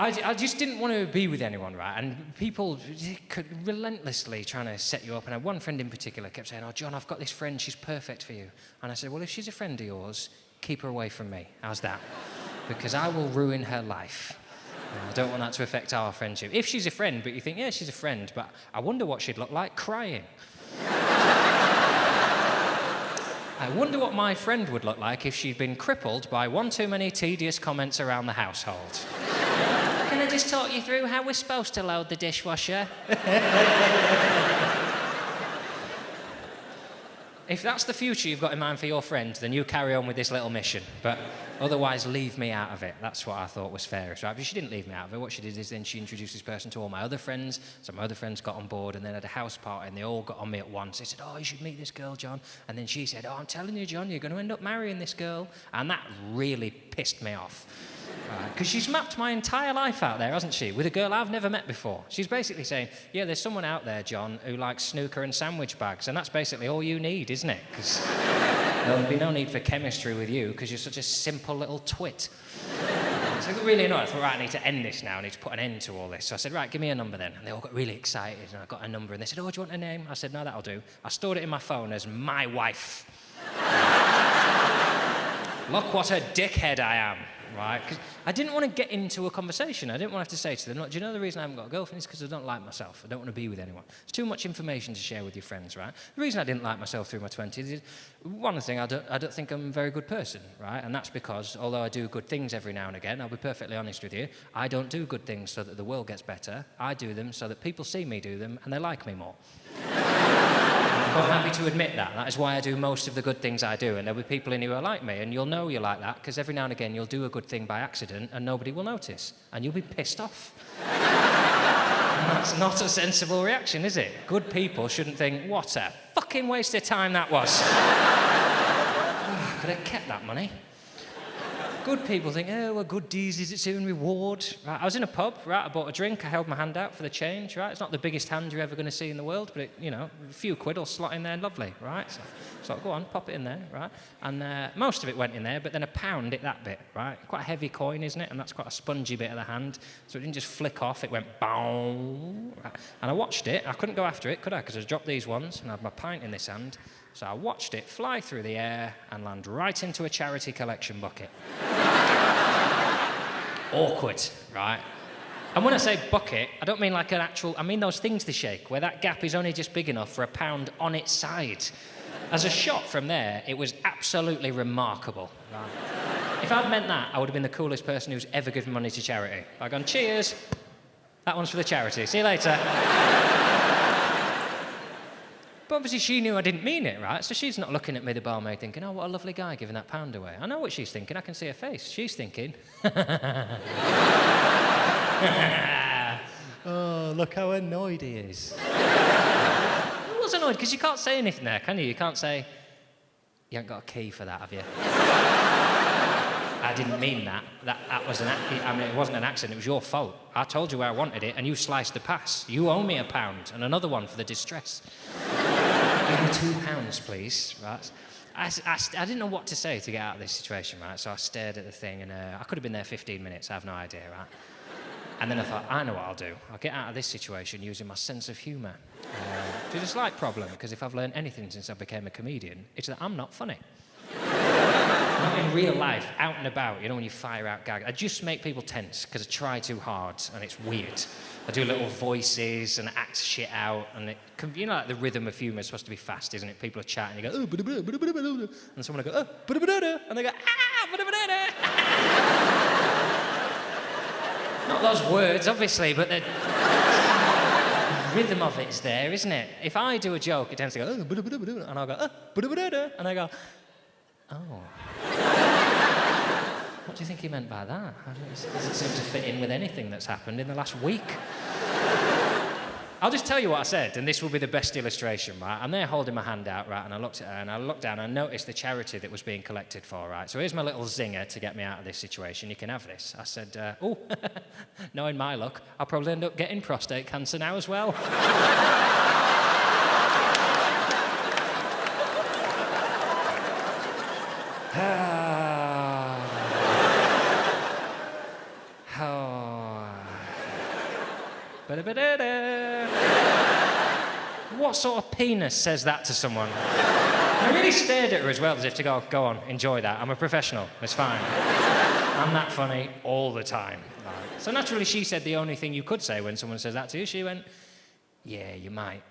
I just didn't want to be with anyone, right? And people could relentlessly trying to set you up. And I had one friend in particular kept saying, "Oh, John, I've got this friend. She's perfect for you." And I said, "Well, if she's a friend of yours, keep her away from me. How's that? Because I will ruin her life. I don't want that to affect our friendship. If she's a friend, but you think, yeah, she's a friend, but I wonder what she'd look like crying. I wonder what my friend would look like if she'd been crippled by one too many tedious comments around the household. Can I just talk you through how we're supposed to load the dishwasher?" If that's the future you've got in mind for your friend, then you carry on with this little mission. But otherwise, leave me out of it. That's what I thought was fairest, right? But she didn't leave me out of it. What she did is then she introduced this person to all my other friends. So my other friends got on board and then had a house party and they all got on me at once. They said, "Oh, you should meet this girl, John." And then she said, "Oh, I'm telling you, John, you're going to end up marrying this girl." And that really pissed me off. Because she's mapped my entire life out there, hasn't she? With a girl I've never met before. She's basically saying, yeah, there's someone out there, John, who likes snooker and sandwich bags, and that's basically all you need, isn't it? Because there'll be no need for chemistry with you, because you're such a simple little twit. So I got really annoyed. I thought, right, I need to end this now. I need to put an end to all this. So I said, right, give me a number then. And they all got really excited, and I got a number, and they said, "Oh, do you want a name?" I said, "No, that'll do." I stored it in my phone as my wife. Look what a dickhead I am. Right? Because I didn't want to get into a conversation. I didn't want to have to say to them, "Look, do you know the reason I haven't got a girlfriend is because I don't like myself. I don't want to be with anyone." It's too much information to share with your friends, right? The reason I didn't like myself through my 20s is, one thing, I don't think I'm a very good person, right? And that's because, although I do good things every now and again, I'll be perfectly honest with you, I don't do good things so that the world gets better. I do them so that people see me do them and they like me more. I'm happy to admit that. That is why I do most of the good things I do, and there'll be people in here who are like me, and you'll know you're like that, because every now and again you'll do a good thing by accident and nobody will notice, and you'll be pissed off. And that's not a sensible reaction, is it? Good people shouldn't think, what a fucking waste of time that was. Could have kept that money. Good people think, oh, well, good deeds, is its own reward. Right, I was in a pub, right, I bought a drink, I held my hand out for the change, right? It's not the biggest hand you're ever going to see in the world, but, a few quid will slot in there lovely, right? So go on, pop it in there, right? And most of it went in there, but then a pound hit that bit, right? Quite a heavy coin, isn't it? And that's quite a spongy bit of the hand, so it didn't just flick off, it went boom. Right? And I watched it, I couldn't go after it, could I? Because I dropped these ones, and I had my pint in this hand. So I watched it fly through the air and land right into a charity collection bucket. Awkward, right? And when I say bucket, I don't mean like an actual... I mean those things they shake, where that gap is only just big enough for a pound on its side. As a shot from there, it was absolutely remarkable. Right? If I'd meant that, I would have been the coolest person who's ever given money to charity. I'd gone, cheers. That one's for the charity. See you later. But obviously she knew I didn't mean it, right? So she's not looking at me, the barmaid, thinking, oh, what a lovely guy giving that pound away. I know what she's thinking. I can see her face. She's thinking, oh, look how annoyed he is. I was annoyed because you can't say anything there, can you? You can't say, you haven't got a key for that, have you? I didn't mean that. That was it wasn't an accident. It was your fault. I told you where I wanted it, and you sliced the pass. You owe me £1 and another one for the distress. Give me £2, please. Right? I didn't know what to say to get out of this situation, right? So I stared at the thing, and I could have been there 15 minutes. I have no idea, right? And then I thought, I know what I'll do. I'll get out of this situation using my sense of humour. Which is a slight problem, because if I've learned anything since I became a comedian, it's that I'm not funny. Not in real life, out and about, when you fire out gags. I just make people tense because I try too hard and it's weird. I do little voices and act shit out, and like the rhythm of humour is supposed to be fast, isn't it? People are chatting, you go, oh, and someone will go, oh, and they go, ah, not those words, obviously, but the rhythm of it is there, isn't it? If I do a joke, it tends to go, oh, and I'll go, oh, and I go, oh. What do you think he meant by that? It doesn't seem to fit in with anything that's happened in the last week. I'll just tell you what I said, and this will be the best illustration, right? I'm there holding my hand out, right, and I looked at her, and I looked down, and I noticed the charity that was being collected for, right? So here's my little zinger to get me out of this situation. You can have this. I said, oh, knowing my luck, I'll probably end up getting prostate cancer now as well. Ba-da-ba-da-da. What sort of penis says that to someone? And I really stared at her as well, as if to go on, enjoy that. I'm a professional, it's fine. I'm that funny all the time. So naturally she said the only thing you could say when someone says that to you, she went, yeah, you might.